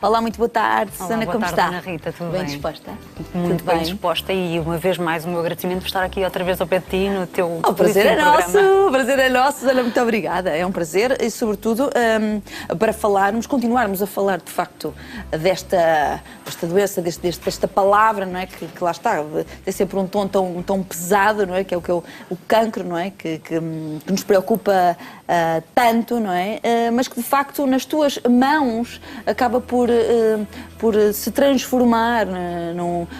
Olá, muito boa tarde. Olá, Susana, boa como tarde, está? Ana Rita, tudo bem? Bem disposta? Muito bem disposta, e uma vez mais o meu agradecimento por estar aqui outra vez ao pé de ti no teu O prazer é programa. nosso, o prazer é nosso, Susana, muito obrigada. É um prazer e, sobretudo, para continuarmos a falar, de facto, desta doença, desta palavra, não é? Que lá está, tem sempre um tom tão pesado, não é? Que é o cancro, não é? Que nos preocupa tanto, não é? Mas que, de facto, nas tuas mãos acaba por se transformar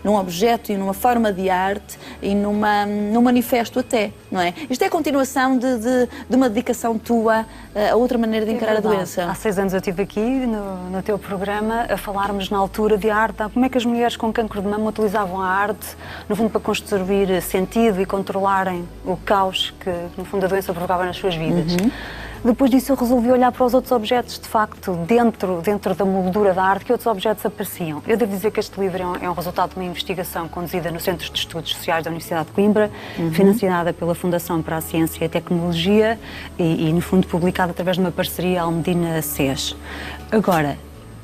num objeto e numa forma de arte e num manifesto até, não é? Isto é a continuação de uma dedicação tua a outra maneira de encarar a doença. Há 6 anos eu estive aqui no teu programa a falarmos na altura de arte, como é que as mulheres com cancro de mama utilizavam a arte, no fundo, para construir sentido e controlarem o caos que, no fundo, a doença provocava nas suas vidas. Depois disso eu resolvi olhar para os outros objetos, de facto, dentro da moldura da arte, que outros objetos apareciam. Eu devo dizer que este livro é um resultado de uma investigação conduzida no Centro de Estudos Sociais da Universidade de Coimbra, financiada pela Fundação para a Ciência e a Tecnologia e no fundo, publicada através de uma parceria Almedina-SES. Agora,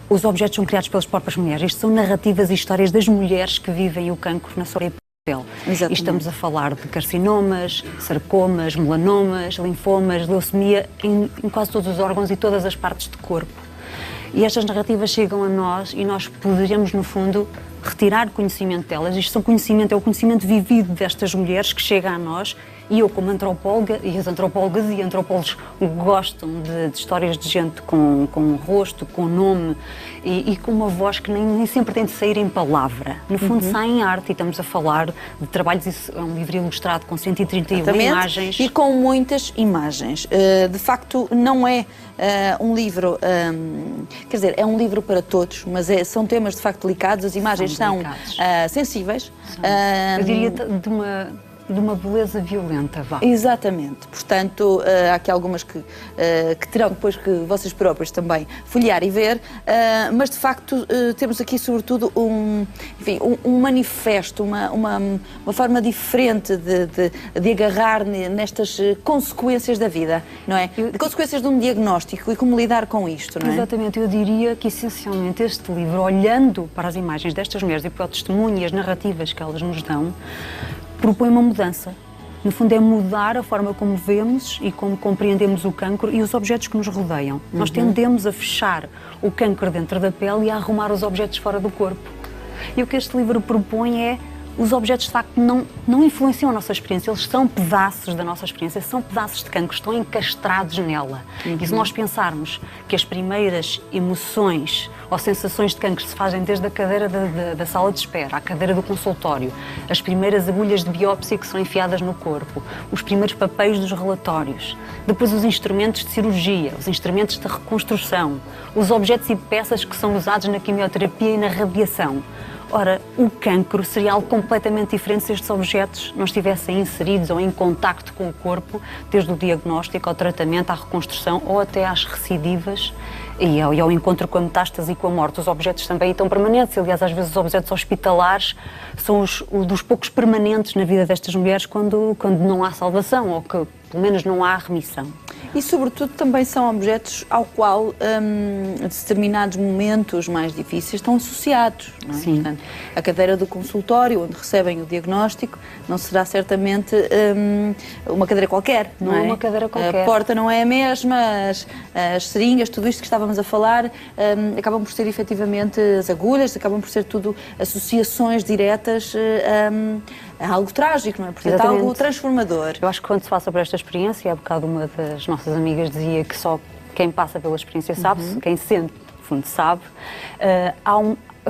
os objetos são criados pelas próprias mulheres. Isto são narrativas e histórias das mulheres que vivem o cancro na sua pele. E estamos a falar de carcinomas, sarcomas, melanomas, linfomas, leucemia, em quase todos os órgãos e todas as partes do corpo. E estas narrativas chegam a nós e nós poderíamos, no fundo, retirar conhecimento delas. Isto é o conhecimento vivido destas mulheres que chega a nós. E eu, como antropóloga, e as antropólogas e antropólogos gostam de histórias de gente com rosto, com nome e com uma voz que nem sempre tem de sair em palavra. No fundo, sai em arte e estamos a falar de trabalhos. Isso é um livro ilustrado com 131 imagens. E com muitas imagens. De facto, não é um livro, quer dizer, é um livro para todos, mas são temas de facto delicados, as imagens são sensíveis. Eu diria de uma beleza violenta, vá. Exatamente. Portanto, há aqui algumas que terão depois que vocês próprios também folhear e ver, mas de facto temos aqui sobretudo um manifesto, uma forma diferente de agarrar nestas consequências da vida, não é? De consequências de um diagnóstico e como lidar com isto, não é? Exatamente. Eu diria que essencialmente este livro, olhando para as imagens destas mulheres e para o testemunho e as narrativas que elas nos dão, propõe uma mudança. No fundo, é mudar a forma como vemos e como compreendemos o cancro e os objetos que nos rodeiam. Nós tendemos a fechar o cancro dentro da pele e a arrumar os objetos fora do corpo. E o que este livro propõe é os objetos, de facto, não influenciam a nossa experiência, eles são pedaços da nossa experiência, são pedaços de cancro, estão encastrados nela. E se nós pensarmos que as primeiras emoções ou sensações de cancro se fazem desde a cadeira da sala de espera, à cadeira do consultório, as primeiras agulhas de biópsia que são enfiadas no corpo, os primeiros papéis dos relatórios, depois os instrumentos de cirurgia, os instrumentos de reconstrução, os objetos e peças que são usados na quimioterapia e na radiação. Ora, o cancro seria algo completamente diferente se estes objetos não estivessem inseridos ou em contacto com o corpo, desde o diagnóstico ao tratamento, à reconstrução ou até às recidivas e ao encontro com a metástase e com a morte. Os objetos também estão permanentes. Aliás, às vezes os objetos hospitalares são os dos poucos permanentes na vida destas mulheres quando não há salvação ou que pelo menos não há remissão. E, sobretudo, também são objetos ao qual determinados momentos mais difíceis estão associados. Não é? Sim. Portanto, a cadeira do consultório, onde recebem o diagnóstico, não será certamente uma cadeira qualquer. Não é uma cadeira qualquer. A porta não é a mesma, as seringas, tudo isto que estávamos a falar, acabam por ser efetivamente as agulhas, acabam por ser tudo associações diretas a algo trágico, não é? Portanto, algo transformador. Eu acho que quando se passa por esta experiência, há bocado uma das nossas amigas dizia que só quem passa pela experiência sabe, quem sente, no fundo, sabe.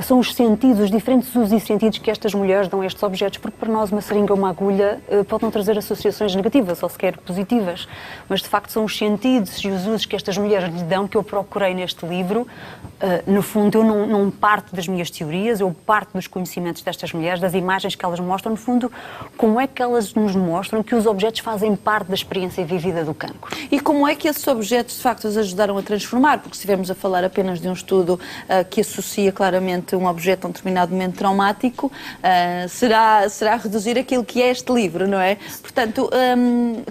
São os sentidos, os diferentes usos e sentidos que estas mulheres dão a estes objetos, porque para nós uma seringa ou uma agulha pode não trazer associações negativas ou sequer positivas, mas de facto são os sentidos e os usos que estas mulheres lhe dão que eu procurei neste livro. No fundo, eu não parto das minhas teorias, eu parto dos conhecimentos destas mulheres, das imagens que elas mostram, no fundo, como é que elas nos mostram que os objetos fazem parte da experiência vivida do cancro. E como é que esses objetos, de facto, os ajudaram a transformar? Porque se estivermos a falar apenas de um estudo que associa claramente um objeto a um determinado momento traumático, será reduzir aquilo que é este livro, não é? Portanto,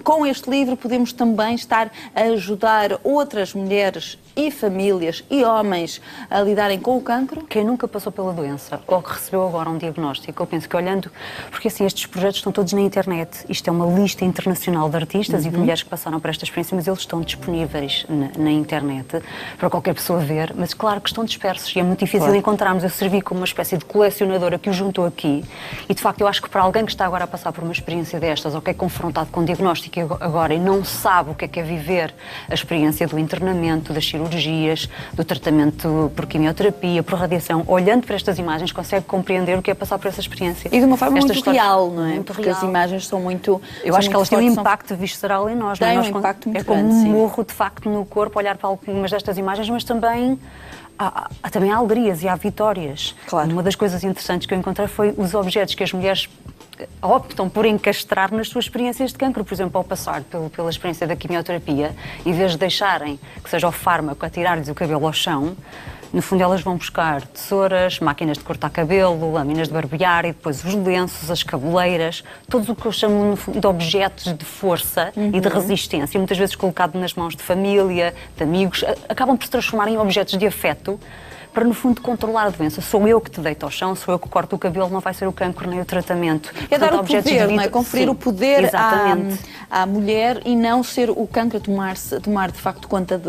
com este livro podemos também estar a ajudar outras mulheres e famílias e homens a lidarem com o cancro? Quem nunca passou pela doença ou que recebeu agora um diagnóstico, eu penso que olhando, porque assim estes projetos estão todos na internet, isto é uma lista internacional de artistas e de mulheres que passaram por esta experiência, mas eles estão disponíveis na internet para qualquer pessoa ver, mas claro que estão dispersos e é muito difícil encontrarmos. Eu servi como uma espécie de colecionadora que o juntou aqui e de facto eu acho que para alguém que está agora a passar por uma experiência destas ou que é confrontado com um diagnóstico agora e não sabe o que é viver a experiência do internamento, das cirurgias, do tratamento por quimioterapia, por radiação, olhando para estas imagens consegue compreender o que é passar por essa experiência. E de uma forma muito real, não é? Muito porque real. As imagens são muito... Eu acho que elas têm um impacto visceral em nós. Tem não é? um impacto muito grande, como um sim. morro, de facto, no corpo, olhar para algumas destas imagens, mas também também há alegrias e há vitórias. Claro. Uma das coisas interessantes que eu encontrei foi os objetos que as mulheres optam por encastrar nas suas experiências de cancro. Por exemplo, ao passar pela experiência da quimioterapia, em vez de deixarem que seja o fármaco a tirar-lhes o cabelo ao chão, no fundo elas vão buscar tesouras, máquinas de cortar cabelo, lâminas de barbear e depois os lenços, as cabeleiras, tudo o que eu chamo no fundo, de objetos de força e de resistência, muitas vezes colocado nas mãos de família, de amigos, acabam por se transformar em objetos de afeto para, no fundo, controlar a doença. Sou eu que te deito ao chão, sou eu que corto o cabelo, não vai ser o cancro nem o tratamento. É dar o poder, não é? Conferir o poder à mulher e não ser o cancro a tomar de facto conta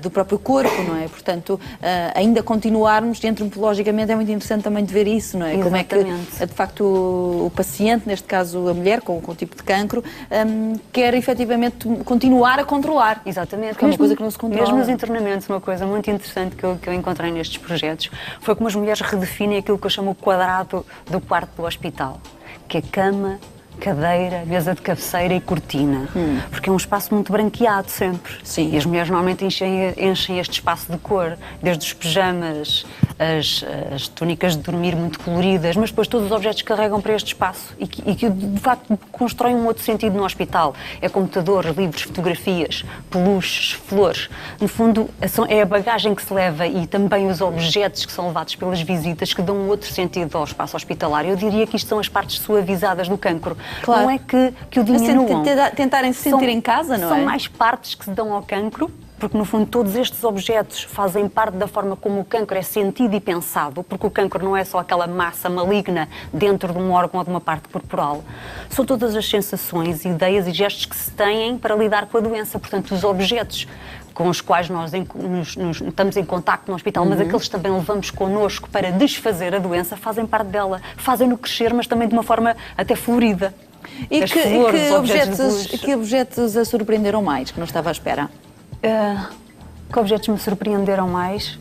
do próprio corpo, não é? Portanto, ainda continuarmos, e antropologicamente é muito interessante também de ver isso, não é? Exatamente. Como é que, de facto, o paciente, neste caso a mulher, com o tipo de cancro, quer efetivamente continuar a controlar. Exatamente. Porque é uma coisa que não se controla. Mesmo os internamentos, uma coisa muito interessante que eu encontrei nestes projetos foi como as mulheres redefinem aquilo que eu chamo o quadrado do quarto do hospital, que é cama, cadeira, mesa de cabeceira e cortina. Porque é um espaço muito branqueado sempre. Sim. E as mulheres normalmente enchem este espaço de cor, desde os pijamas, as túnicas de dormir muito coloridas, mas depois todos os objetos que carregam para este espaço e que de facto constroem um outro sentido no hospital. É computador, livros, fotografias, peluches, flores. No fundo, é a bagagem que se leva e também os objetos que são levados pelas visitas que dão um outro sentido ao espaço hospitalar. Eu diria que isto são as partes suavizadas do cancro. Claro. Não é que o diminuam. Tentarem se sentir em casa, não é? São mais partes que se dão ao cancro, porque no fundo todos estes objetos fazem parte da forma como o cancro é sentido e pensado, porque o cancro não é só aquela massa maligna dentro de um órgão ou de uma parte corporal. São todas as sensações, ideias e gestos que se têm para lidar com a doença. Portanto, os objetos com os quais nós estamos em contacto no hospital, mas aqueles também levamos connosco para desfazer a doença, fazem parte dela. Fazem-no crescer, mas também de uma forma até florida. E As flores, que objetos a surpreenderam mais, que não estava à espera? Que objetos me surpreenderam mais?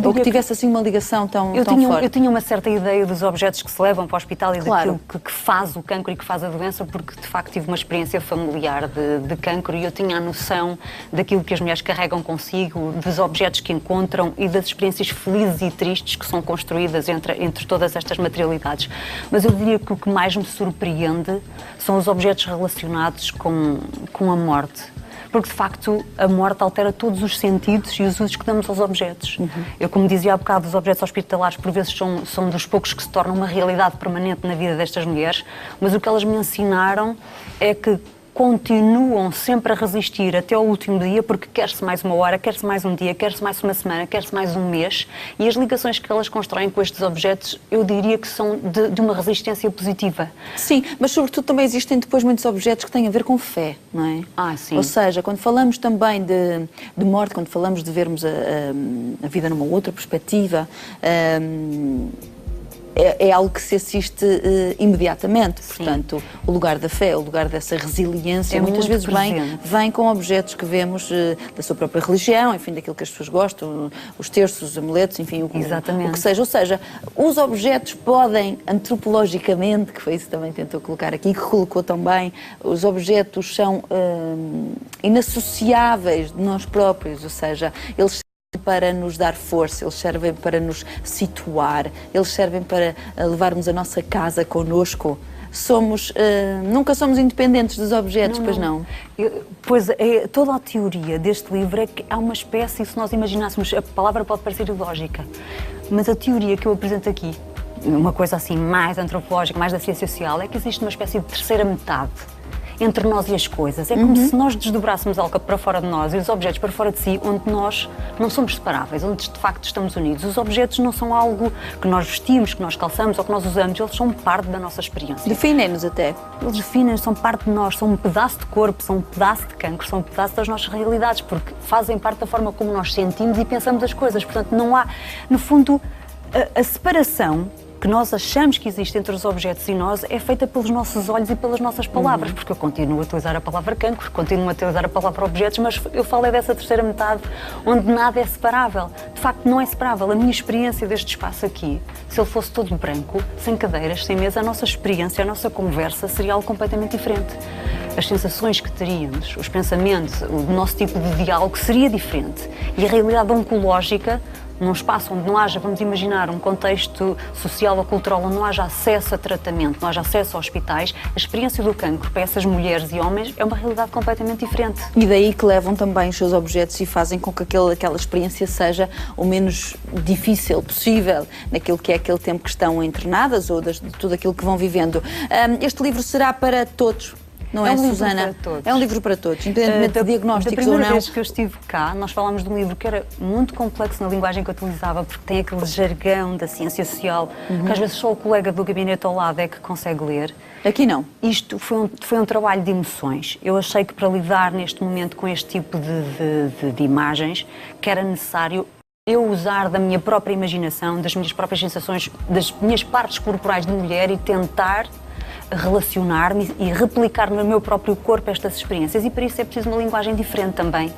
Ou que tivesse assim uma ligação tão forte? Eu tinha uma certa ideia dos objetos que se levam para o hospital e claro. daquilo que faz o cancro e que faz a doença, porque de facto tive uma experiência familiar de cancro e eu tinha a noção daquilo que as mulheres carregam consigo, dos objetos que encontram e das experiências felizes e tristes que são construídas entre todas estas materialidades. Mas eu diria que o que mais me surpreende são os objetos relacionados com a morte. Porque, de facto, a morte altera todos os sentidos e os usos que damos aos objetos. Eu, como dizia há bocado, os objetos hospitalares, por vezes, são dos poucos que se tornam uma realidade permanente na vida destas mulheres, mas o que elas me ensinaram é que continuam sempre a resistir até ao último dia, porque quer-se mais uma hora, quer-se mais um dia, quer-se mais uma semana, quer-se mais um mês, e as ligações que elas constroem com estes objetos, eu diria que são de uma resistência positiva. Sim, mas sobretudo também existem depois muitos objetos que têm a ver com fé, não é? Sim. Ou seja, quando falamos também de morte, quando falamos de vermos a vida numa outra perspectiva, é algo que se assiste imediatamente. Sim. Portanto, o lugar da fé, o lugar dessa resiliência, É muitas vezes presente. vem com objetos que vemos da sua própria religião, enfim, daquilo que as pessoas gostam, os terços, os amuletos, enfim, o que seja. Ou seja, os objetos podem, antropologicamente, que foi isso que também tentou colocar aqui, que colocou também, os objetos são inassociáveis de nós próprios, ou seja, eles para nos dar força, eles servem para nos situar, eles servem para levarmos a nossa casa connosco. Nunca somos independentes dos objetos, pois não? Pois, toda a teoria deste livro é que há uma espécie, se nós imaginássemos, a palavra pode parecer ilógica, mas a teoria que eu apresento aqui, uma coisa assim mais antropológica, mais da ciência social, é que existe uma espécie de terceira metade. entre nós e as coisas. É como se nós desdobrássemos algo para fora de nós e os objetos para fora de si, onde nós não somos separáveis, onde de facto estamos unidos. Os objetos não são algo que nós vestimos, que nós calçamos ou que nós usamos, eles são parte da nossa experiência. Definem-nos até. Eles definem, são parte de nós, são um pedaço de corpo, são um pedaço de cancro, são um pedaço das nossas realidades, porque fazem parte da forma como nós sentimos e pensamos as coisas. Portanto, não há, no fundo, a separação que nós achamos que existe entre os objetos e nós é feita pelos nossos olhos e pelas nossas palavras, porque eu continuo a utilizar a palavra cancro, continuo a utilizar a palavra objetos, mas eu falo é dessa terceira metade onde nada é separável. De facto, não é separável. A minha experiência deste espaço aqui, se ele fosse todo branco, sem cadeiras, sem mesa, a nossa experiência, a nossa conversa seria algo completamente diferente. As sensações que teríamos, os pensamentos, o nosso tipo de diálogo seria diferente. E a realidade oncológica, num espaço onde não haja, vamos imaginar, um contexto social ou cultural onde não haja acesso a tratamento, não haja acesso a hospitais, a experiência do cancro para essas mulheres e homens é uma realidade completamente diferente. E daí que levam também os seus objetos e fazem com que aquela experiência seja o menos difícil possível naquilo que é aquele tempo que estão internadas ou de tudo aquilo que vão vivendo. Este livro será para todos? Não é, Susana? É um livro para todos, independentemente de diagnósticos ou não. Da primeira vez que eu estive cá, nós falámos de um livro que era muito complexo na linguagem que eu utilizava, porque tem aquele jargão da ciência social, que às vezes só o colega do gabinete ao lado é que consegue ler. Aqui não. Isto foi um trabalho de emoções. Eu achei que para lidar neste momento com este tipo de imagens, que era necessário eu usar da minha própria imaginação, das minhas próprias sensações, das minhas partes corporais de mulher e tentar relacionar-me e replicar no meu próprio corpo estas experiências, e para isso é preciso uma linguagem diferente também.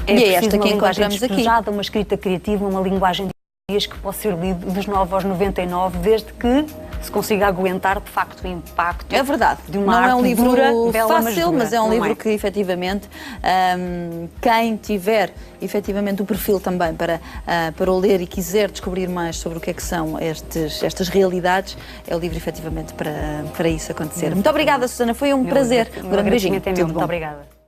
É esta que encontramos aqui. Uma escrita criativa, uma linguagem de dias que pode ser lido dos 9 aos 99, desde que se consiga aguentar de facto o impacto. É verdade, de uma não arte é um livro dura, bela, fácil, mas é um livro é. que efetivamente quem tiver efetivamente o perfil também para o ler e quiser descobrir mais sobre o que é que são estas realidades, é o livro efetivamente para isso acontecer. Muito obrigada, Susana, foi um prazer. Um grande beijinho. Muito obrigada.